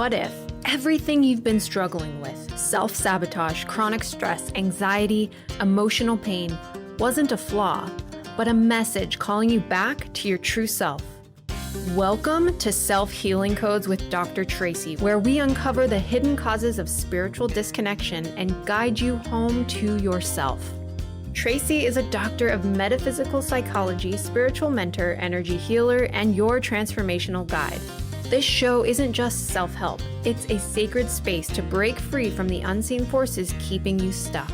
What if everything you've been struggling with, self-sabotage, chronic stress, anxiety, emotional pain, wasn't a flaw, but a message calling you back to your true self? Welcome to Self-Healing Codes with Dr. Traci, where we uncover the hidden causes of spiritual disconnection and guide you home to yourself. Traci is a doctor of metaphysical psychology, spiritual mentor, energy healer, and your transformational guide. This show isn't just self-help, it's a sacred space to break free from the unseen forces keeping you stuck.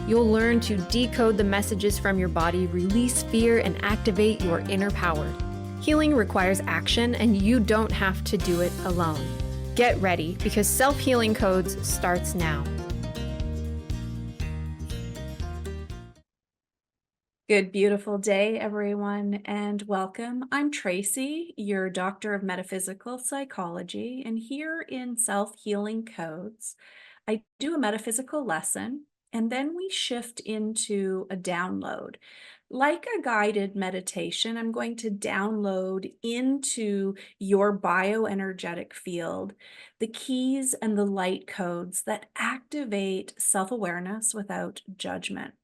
You'll learn to decode the messages from your body, release fear, and activate your inner power. Healing requires action, and you don't have to do it alone. Get ready, because Self-Healing Codes starts now. Good, beautiful day, everyone, and welcome. I'm Traci, your doctor of metaphysical psychology, and here in Self-Healing Codes, I do a metaphysical lesson, and then we shift into a download. Like a guided meditation, I'm going to download into your bioenergetic field the keys and the light codes that activate self-awareness without judgment.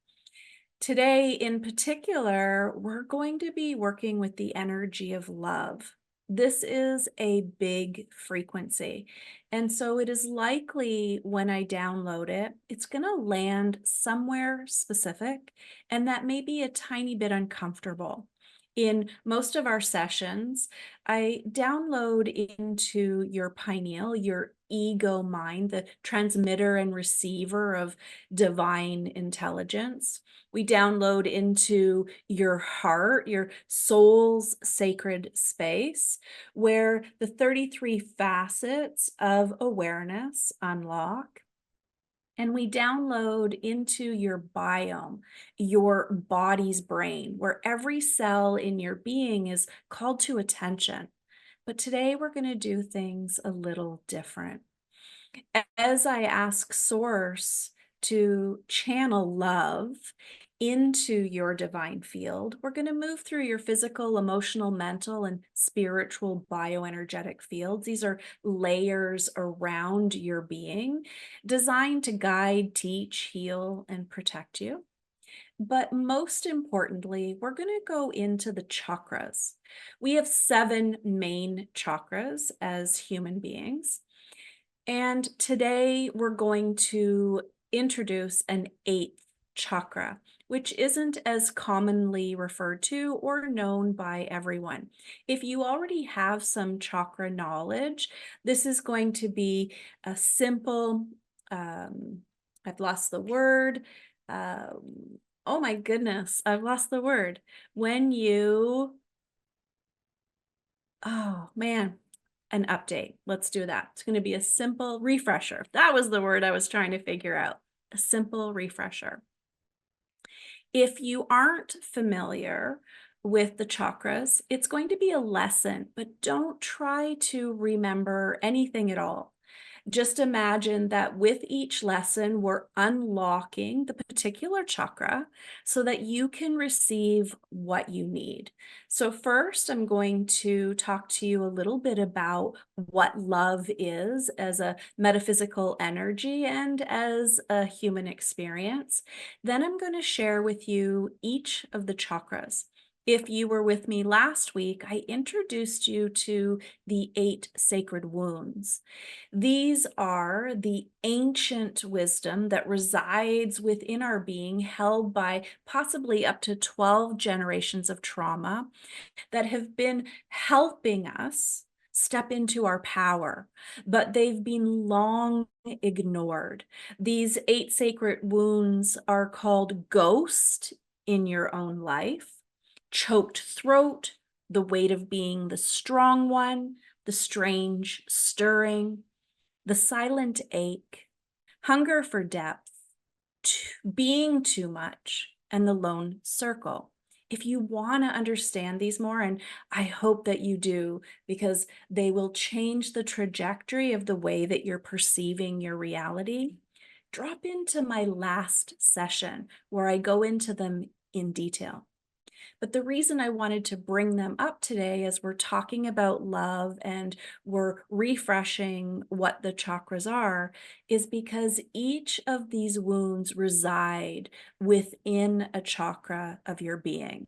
Today, in particular, we're going to be working with the energy of love. This is a big frequency. And so it is likely when I download it, it's going to land somewhere specific, and that may be a tiny bit uncomfortable. In most of our sessions, I download into your pineal, your ego mind, the transmitter and receiver of divine intelligence. We download into your heart, your soul's sacred space, where the 33 facets of awareness unlock. And we download into your biome, your body's brain, where every cell in your being is called to attention. But today we're going to do things a little different. As I ask Source to channel love into your divine field, we're going to move through your physical, emotional, mental, and spiritual bioenergetic fields. These are layers around your being designed to guide, teach, heal, and protect you. But most importantly, we're going to go into the chakras. We have 7 main chakras as human beings. And today we're going to introduce an 8th chakra, which isn't as commonly referred to or known by everyone. If you already have some chakra knowledge, this is going to be a simple, I've lost the word. Oh my goodness, I've lost the word. When you, oh man. An update. Let's do that. It's going to be a simple refresher. That was the word I was trying to figure out. A simple refresher. If you aren't familiar with the chakras, it's going to be a lesson, but don't try to remember anything at all. Just imagine that with each lesson, we're unlocking the particular chakra so that you can receive what you need. So first, I'm going to talk to you a little bit about what love is as a metaphysical energy and as a human experience. Then I'm going to share with you each of the chakras. If you were with me last week, I introduced you to the 8 sacred wounds. These are the ancient wisdom that resides within our being, held by possibly up to 12 generations of trauma that have been helping us step into our power, but they've been long ignored. These 8 sacred wounds are called ghost in your own life, choked throat, the weight of being the strong one, the strange stirring, the silent ache, hunger for depth, being too much, and the lone circle. If you want to understand these more, and I hope that you do, because they will change the trajectory of the way that you're perceiving your reality, drop into my last session where I go into them in detail. But the reason I wanted to bring them up today as we're talking about love and we're refreshing what the chakras are is because each of these wounds reside within a chakra of your being.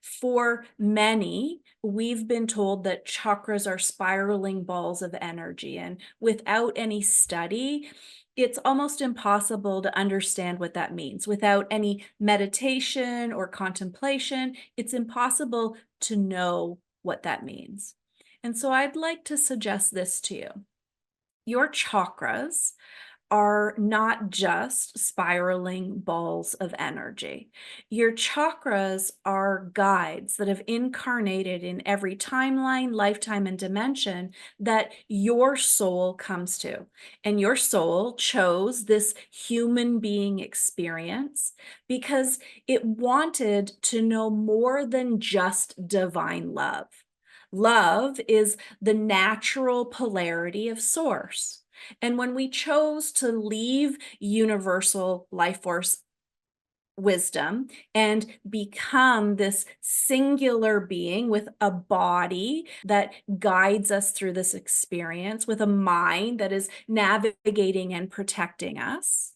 For many, we've been told that chakras are spiraling balls of energy, and without any study, it's almost impossible to understand what that means. Without any meditation or contemplation, it's impossible to know what that means. And so I'd like to suggest this to you. Your chakras are not just spiraling balls of energy. Your chakras are guides that have incarnated in every timeline, lifetime, and dimension that your soul comes to. And your soul chose this human being experience because it wanted to know more than just divine love. Love is the natural polarity of source. And when we chose to leave universal life force wisdom and become this singular being with a body that guides us through this experience, with a mind that is navigating and protecting us,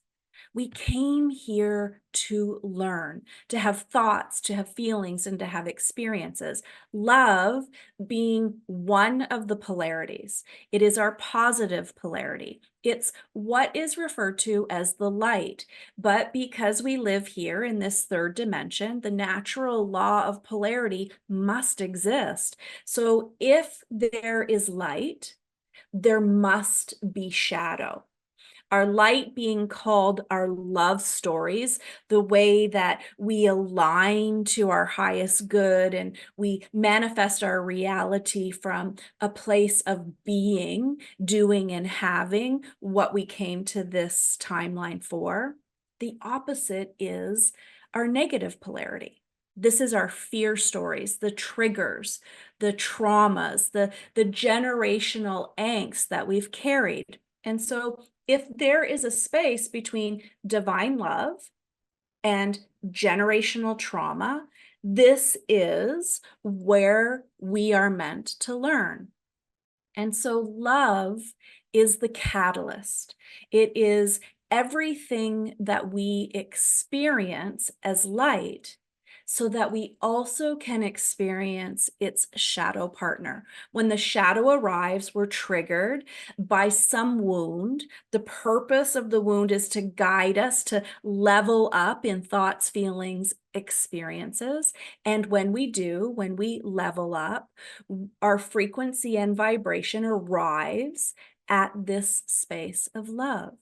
we came here to learn, to have thoughts, to have feelings, and to have experiences. Love being one of the polarities. It is our positive polarity. It's what is referred to as the light. But because we live here in this third dimension, the natural law of polarity must exist. So if there is light, there must be shadow. Our light being called our love stories, the way that we align to our highest good and we manifest our reality from a place of being, doing, and having what we came to this timeline for. The opposite is our negative polarity. This is our fear stories, the triggers, the traumas, the generational angst that we've carried. And so if there is a space between divine love and generational trauma, this is where we are meant to learn. And so love is the catalyst. It is everything that we experience as light so that we also can experience its shadow partner. When the shadow arrives, we're triggered by some wound. The purpose of the wound is to guide us to level up in thoughts, feelings, experiences. And when we do, when we level up, our frequency and vibration arrives at this space of love.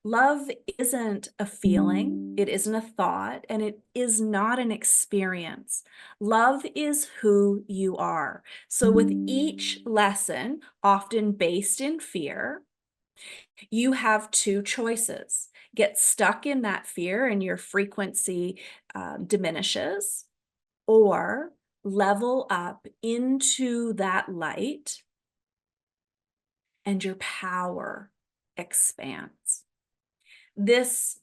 Love isn't a feeling, it isn't a thought, and it is not an experience. Love is who you are. So, with each lesson, often based in fear, you have two choices: get stuck in that fear and your frequency diminishes, or level up into that light and your power expands. This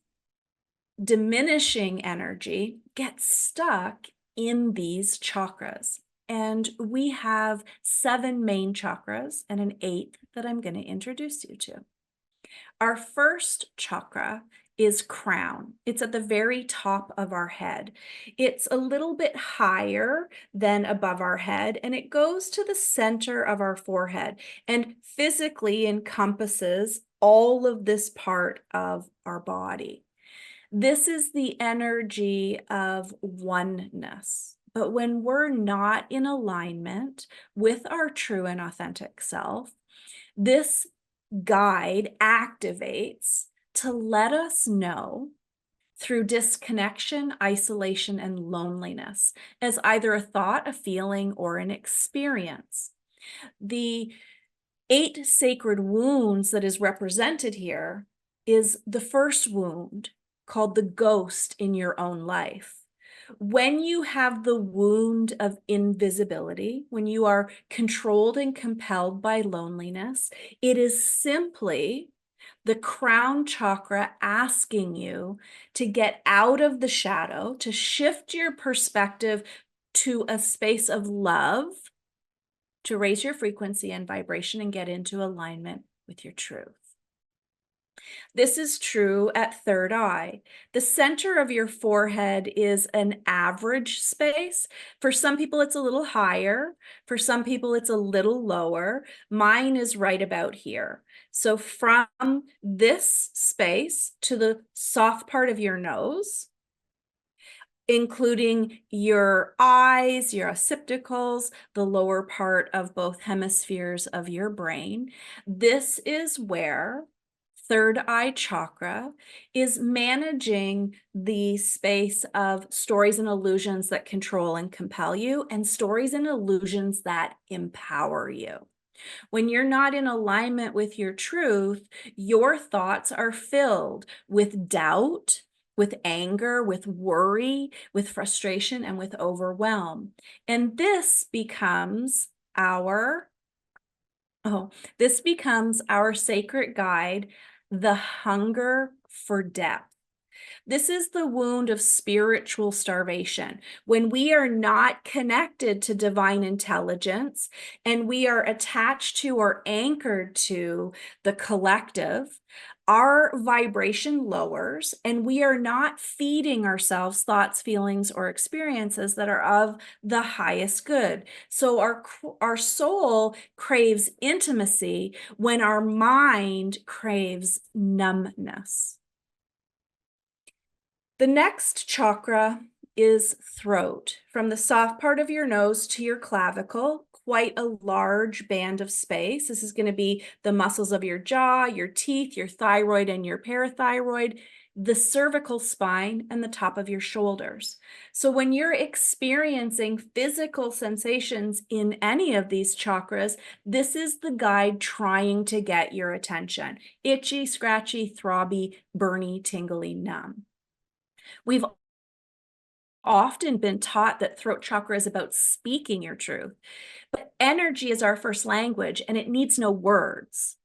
diminishing energy gets stuck in these chakras. And we have 7 main chakras and an 8th that I'm going to introduce you to. Our first chakra is crown. It's at the very top of our head. It's a little bit higher than above our head, and it goes to the center of our forehead and physically encompasses all of this part of our body. This is the energy of oneness. But when we're not in alignment with our true and authentic self, this guide activates to let us know through disconnection, isolation, and loneliness as either a thought, a feeling, or an experience. The 8 sacred wounds that is represented here is the first wound, called the ghost in your own life. When you have the wound of invisibility, when you are controlled and compelled by loneliness, it is simply The crown chakra asking you to get out of the shadow, to shift your perspective to a space of love, to raise your frequency and vibration and get into alignment with your truth. This is true at third eye. The center of your forehead is an average space. For some people, it's a little higher. For some people, it's a little lower. Mine is right about here. So from this space to the soft part of your nose, including your eyes, your occipitals, the lower part of both hemispheres of your brain, this is where third eye chakra is managing the space of stories and illusions that control and compel you, and stories and illusions that empower you. When you're not in alignment with your truth, your thoughts are filled with doubt, with anger, with worry, with frustration, and with overwhelm. And this becomes our sacred guide, the hunger for depth. This is the wound of spiritual starvation. When we are not connected to divine intelligence and we are attached to or anchored to the collective, our vibration lowers and we are not feeding ourselves thoughts, feelings, or experiences that are of the highest good. So our soul craves intimacy when our mind craves numbness. The next chakra is throat. From the soft part of your nose to your clavicle, quite a large band of space. This is going to be the muscles of your jaw, your teeth, your thyroid, and your parathyroid, the cervical spine, and the top of your shoulders. So when you're experiencing physical sensations in any of these chakras, this is the guide trying to get your attention. Itchy, scratchy, throbby, burny, tingly, numb. We've often been taught that throat chakra is about speaking your truth, but energy is our first language and it needs no words.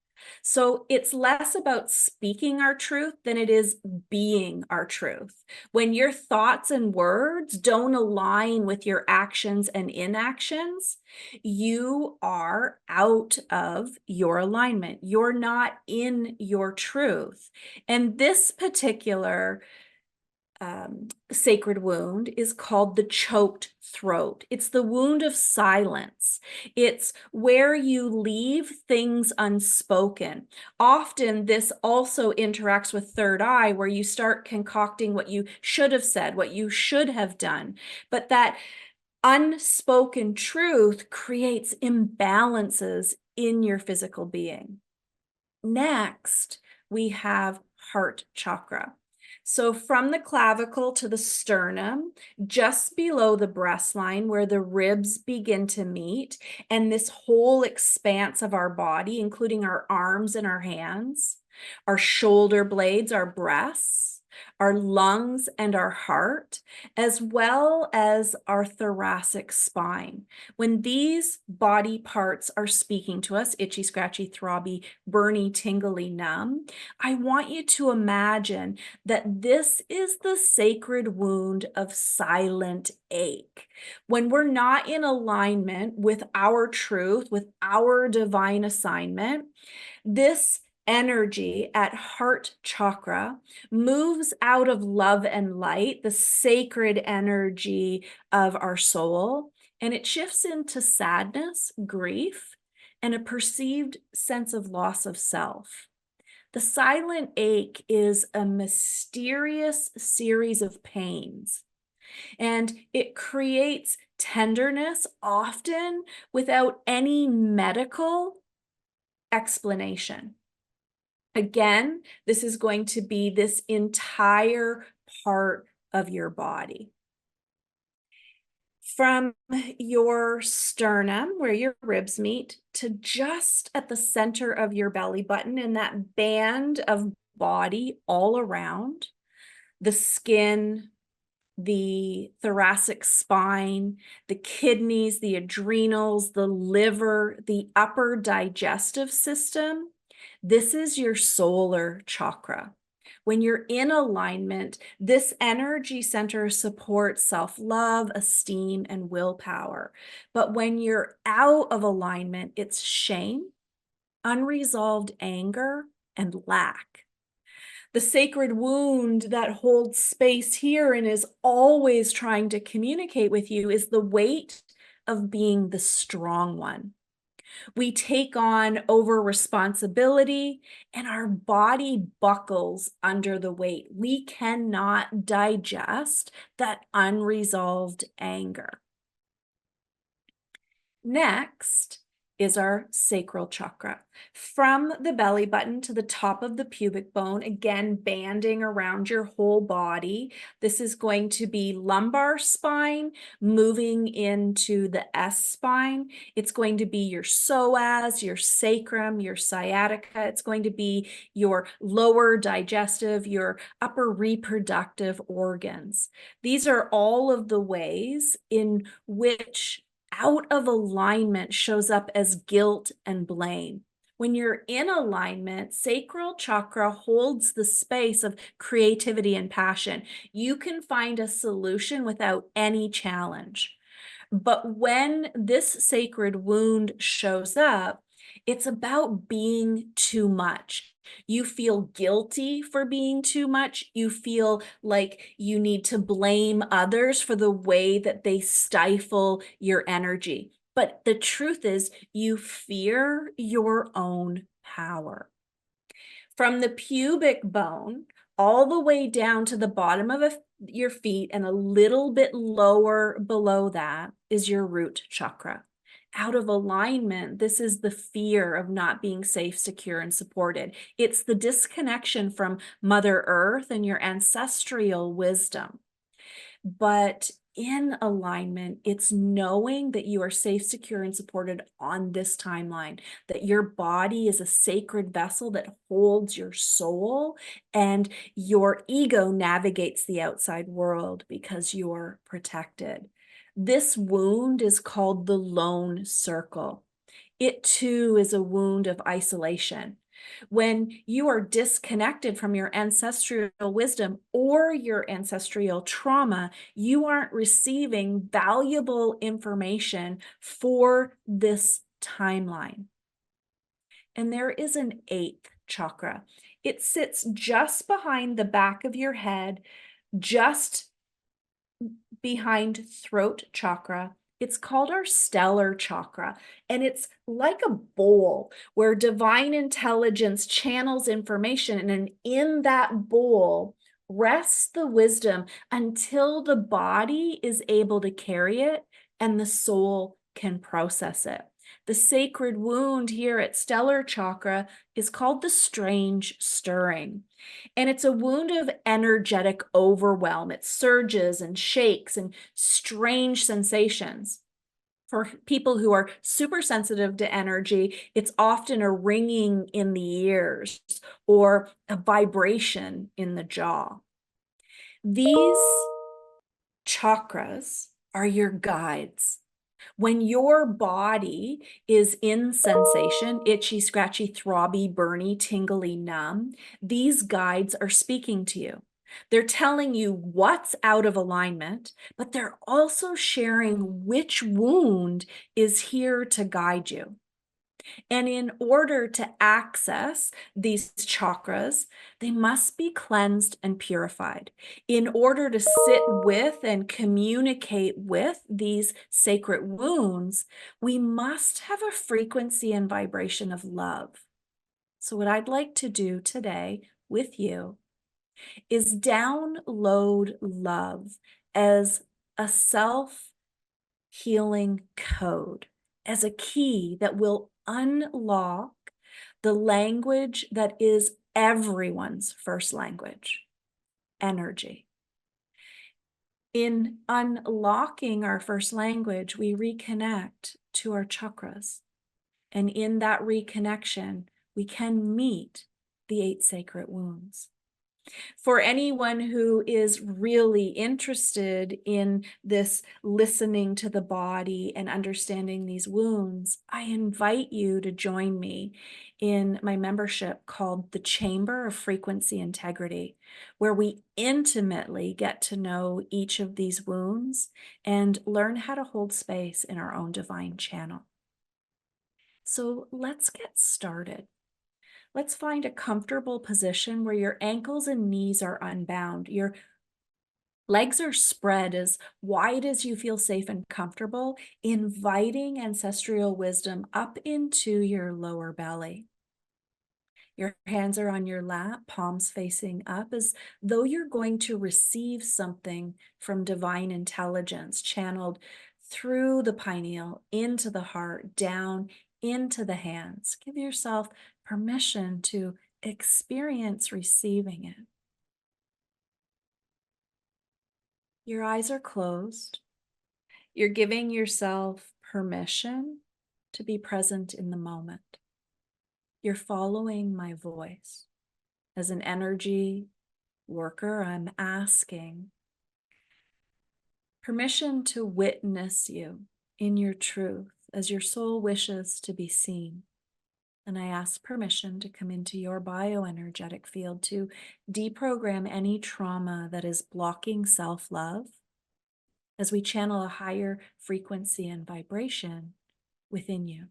So it's less about speaking our truth than it is being our truth. When your thoughts and words don't align with your actions and inactions, you are out of your alignment. You're not in your truth. And this particular sacred wound is called the choked throat. It's the wound of silence. It's where you leave things unspoken. Often this also interacts with third eye, where you start concocting what you should have said, what you should have done. But that unspoken truth creates imbalances in your physical being. Next, we have heart chakra. So from the clavicle to the sternum, just below the breast line where the ribs begin to meet, and this whole expanse of our body, including our arms and our hands, our shoulder blades, our breasts, our lungs and our heart, as well as our thoracic spine. When these body parts are speaking to us, itchy, scratchy, throbby, burny, tingly, numb, I want you to imagine that this is the sacred wound of silent ache. When we're not in alignment with our truth, with our divine assignment, this energy at heart chakra moves out of love and light, the sacred energy of our soul, and it shifts into sadness, grief, and a perceived sense of loss of self. The silent ache is a mysterious series of pains, and it creates tenderness, often without any medical explanation. Again, this is going to be this entire part of your body. From your sternum, where your ribs meet, to just at the center of your belly button and that band of body all around, the skin, the thoracic spine, the kidneys, the adrenals, the liver, the upper digestive system. This is your solar chakra. When you're in alignment, this energy center supports self-love, esteem, and willpower. But when you're out of alignment, it's shame, unresolved anger, and lack. The sacred wound that holds space here and is always trying to communicate with you is the weight of being the strong one. We take on over responsibility and our body buckles under the weight. We cannot digest that unresolved anger. Next is our sacral chakra. From the belly button to the top of the pubic bone, again, banding around your whole body. This is going to be lumbar spine, moving into the S spine. It's going to be your psoas, your sacrum, your sciatica. It's going to be your lower digestive, your upper reproductive organs. These are all of the ways in which out of alignment shows up as guilt and blame. When you're in alignment, sacral chakra holds the space of creativity and passion. You can find a solution without any challenge. But when this sacred wound shows up, it's about being too much. You feel guilty for being too much. You feel like you need to blame others for the way that they stifle your energy. But the truth is, you fear your own power. From the pubic bone all the way down to the bottom of your feet and a little bit lower below that is your root chakra. Out of alignment, this is the fear of not being safe, secure, and supported. It's the disconnection from Mother Earth and your ancestral wisdom. But in alignment, it's knowing that you are safe, secure, and supported on this timeline, that your body is a sacred vessel that holds your soul, and your ego navigates the outside world because you're protected. This wound is called the lone circle. It too is a wound of isolation. When you are disconnected from your ancestral wisdom or your ancestral trauma, you aren't receiving valuable information for this timeline. And there is an eighth chakra. It sits just behind the back of your head, just behind throat chakra. It's called our stellar chakra, and it's like a bowl where divine intelligence channels information, and in that bowl rests the wisdom until the body is able to carry it and the soul can process it. The sacred wound here at stellar chakra is called the strange stirring. And it's a wound of energetic overwhelm. It surges and shakes and strange sensations. For people who are super sensitive to energy, it's often a ringing in the ears or a vibration in the jaw. These chakras are your guides. When your body is in sensation, itchy, scratchy, throbby, burny, tingly, numb, these guides are speaking to you. They're telling you what's out of alignment, but they're also sharing which wound is here to guide you. And in order to access these chakras, they must be cleansed and purified. In order to sit with and communicate with these sacred wounds, we must have a frequency and vibration of love. So what I'd like to do today with you is download love as a self-healing code, as a key that will unlock the language that is everyone's first language, energy. In unlocking our first language, we reconnect to our chakras. And in that reconnection, we can meet the 8 sacred wounds. For anyone who is really interested in this listening to the body and understanding these wounds, I invite you to join me in my membership called the Chamber of Frequency Integrity, where we intimately get to know each of these wounds and learn how to hold space in our own divine channel. So let's get started. Let's find a comfortable position where your ankles and knees are unbound. Your legs are spread as wide as you feel safe and comfortable, inviting ancestral wisdom up into your lower belly. Your hands are on your lap, palms facing up, as though you're going to receive something from divine intelligence channeled through the pineal, into the heart, down into the hands. Give yourself permission to experience receiving it. Your eyes are closed. You're giving yourself permission to be present in the moment. You're following my voice. As an energy worker, I'm asking permission to witness you in your truth as your soul wishes to be seen. And I ask permission to come into your bioenergetic field to deprogram any trauma that is blocking self-love as we channel a higher frequency and vibration within you.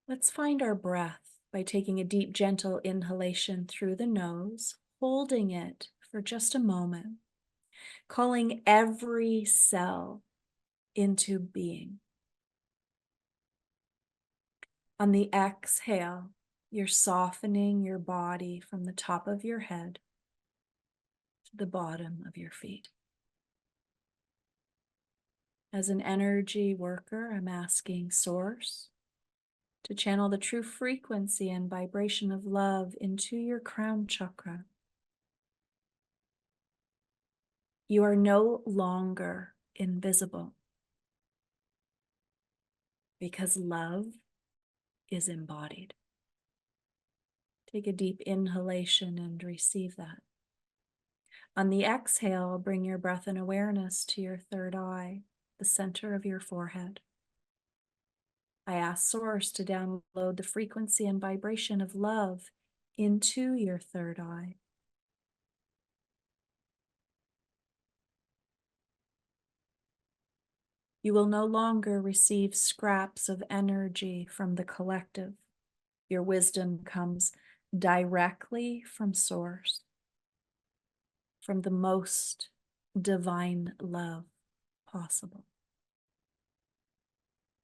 Let's find our breath by taking a deep, gentle inhalation through the nose, holding it for just a moment, calling every cell into being. On the exhale, you're softening your body from the top of your head to the bottom of your feet. As an energy worker, I'm asking Source to channel the true frequency and vibration of love into your crown chakra. You are no longer invisible because love is embodied. Take a deep inhalation and receive that. On the exhale, bring your breath and awareness to your third eye, the center of your forehead. I ask Source to download the frequency and vibration of love into your third eye. You will no longer receive scraps of energy from the collective. Your wisdom comes directly from Source, from the most divine love possible.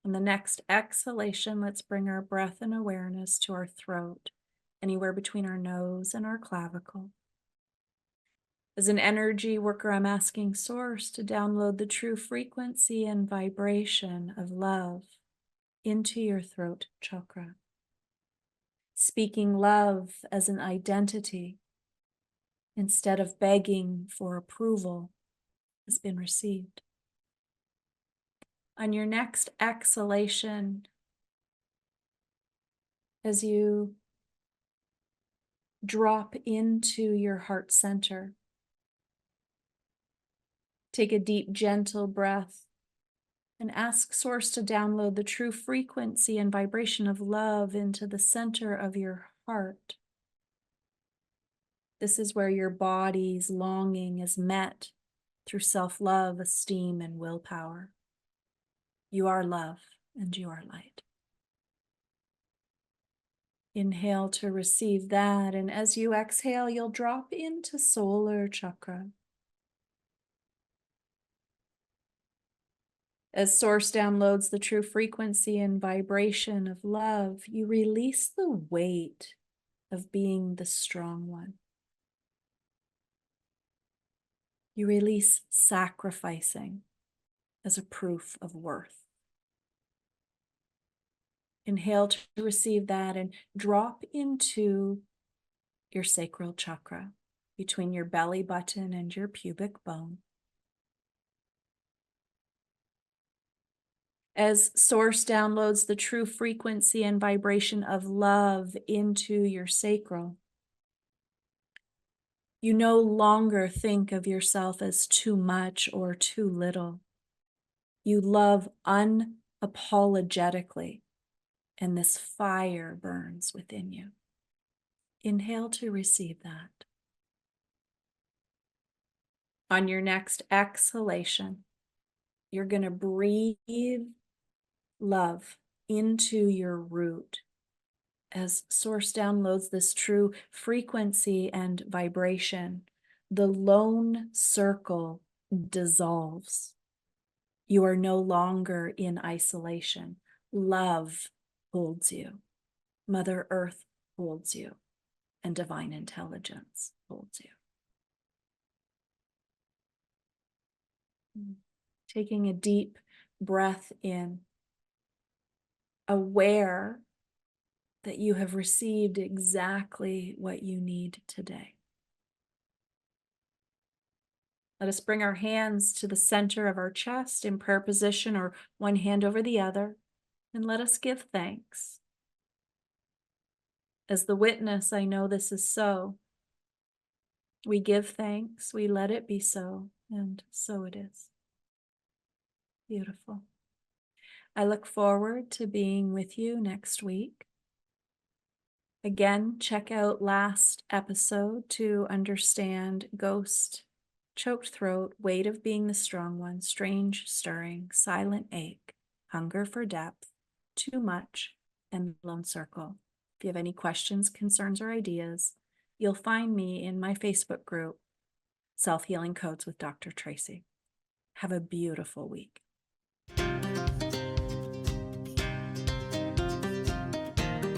On the next exhalation, let's bring our breath and awareness to our throat, anywhere between our nose and our clavicle. As an energy worker, I'm asking Source to download the true frequency and vibration of love into your throat chakra. Speaking love as an identity instead of begging for approval has been received. On your next exhalation, as you drop into your heart center, take a deep, gentle breath and ask Source to download the true frequency and vibration of love into the center of your heart. This is where your body's longing is met through self-love, esteem, and willpower. You are love and you are light. Inhale to receive that, and as you exhale, you'll drop into solar chakra. As Source downloads the true frequency and vibration of love, you release the weight of being the strong one. You release sacrificing as a proof of worth. Inhale to receive that and drop into your sacral chakra between your belly button and your pubic bone. As Source downloads the true frequency and vibration of love into your sacral, you no longer think of yourself as too much or too little. You love unapologetically, and this fire burns within you. Inhale to receive that. On your next exhalation, you're going to breathe love into your root as Source downloads this true frequency and vibration. The lone circle dissolves. You are no longer in isolation. Love holds you. Mother Earth holds you. And divine intelligence holds you. Taking a deep breath in, aware that you have received exactly what you need today. Let us bring our hands to the center of our chest in prayer position, or one hand over the other, and let us give thanks. As the witness, I know this is so. We give thanks, we let it be so, and so it is. Beautiful. I look forward to being with you next week. Again, check out last episode to understand ghost, choked throat, weight of being the strong one, strange stirring, silent ache, hunger for depth, too much, and lone circle. If you have any questions, concerns, or ideas, you'll find me in my Facebook group, Self-Healing Codes with Dr. Traci. Have a beautiful week.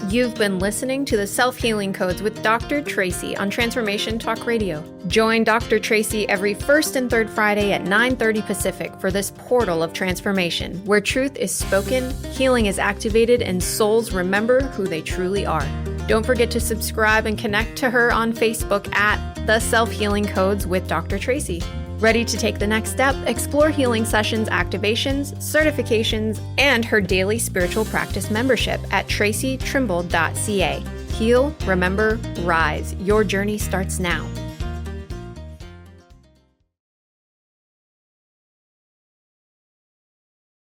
You've been listening to the Self-Healing Codes with Dr. Traci on Transformation Talk Radio. Join Dr. Traci every first and third Friday at 9:30 Pacific for this portal of transformation, where truth is spoken, healing is activated, and souls remember who they truly are. Don't forget to subscribe and connect to her on Facebook at The Self-Healing Codes with Dr. Traci. Ready to take the next step? Explore healing sessions, activations, certifications, and her daily spiritual practice membership at tracitrimble.ca. Heal, remember, rise. Your journey starts now.